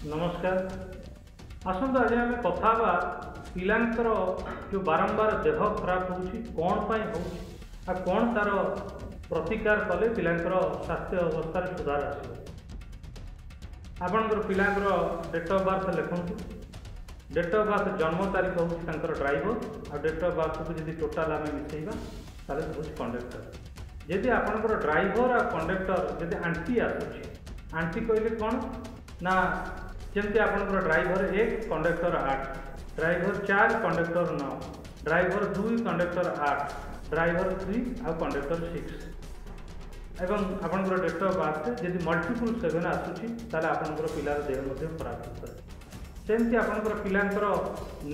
नमस्कार। आसंता आज आम कथा पिलांकर जो बारंबार देह खराब कौन कौन तार प्रतिकार कले पिलांकर स्वास्थ्य अवस्था सुधार आस आपणकर पिलांकर डेट ऑफ बर्थ लिखु। डेट ऑफ बर्थ जन्म तारीख हूँ ड्राइवर आ डेट ऑफ बर्थ को जी टोटाल आम मिसेगा ताले हूँ कंडक्टर। यदि आपणकर ड्राइवर आ कंडक्टर जब आंटी आसूँ आंटी कहले कौन ना जमती आपणकर driver 1 conductor 8 driver 4 conductor 9 driver 2 conductor 8 driver 3 आ कंडक्टर 6 एवं आपणकर डेट ऑफ बर्थ जब मल्टीपल 7 आसूँ ताले आपणकर पिलार देह खराब होता है। सेमती आपणकर पिलांकर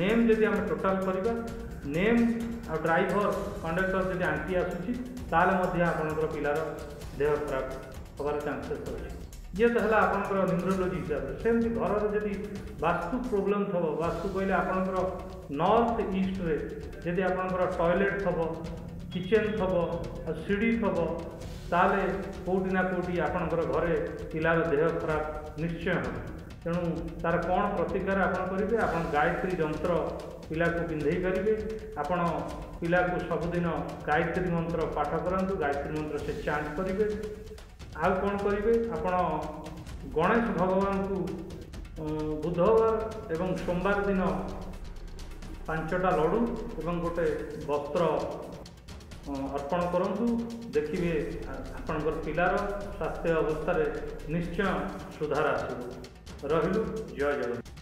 नेम जदि आम टोटाल करवा नेम आ ड्राइवर कंडक्टर जब आंटी आसूँ ताले आपणकर पिलार देह खराब होवार चांसेस अच्छे। ये तो है आपंकर न्यूरोलोजी हिसाब से सेमती घर जदि वास्तु प्रोब्लेम थब वास्तु कहले आपंकर नॉर्थ ईस्ट रे जदि आपंकर टॉयलेट थब किचन थब सीढ़ी थब ताले कोटी ना कोटी आपंकर घरे पिलार देह खराब निश्चय हम। तेणु तार कौन प्रतिकार आपन करेंगे आप गायत्री जंत्र पिला को पिंधे करेंगे आपण पिला को सबुदिन गायत्री मंत्र पाठ करंतु गायत्री मंत्र से चांट करेंगे। आउ कौन करेंगे आपण गणेश भगवान को बुधवार एवं सोमवार दिन 5टा लड्डू एवं गोटे वस्त्र अर्पण करंतु देखिए आपणकर पिलार स्वास्थ्य अवस्था निश्चय सुधार आसो। रहिलु जय जगन्नाथ।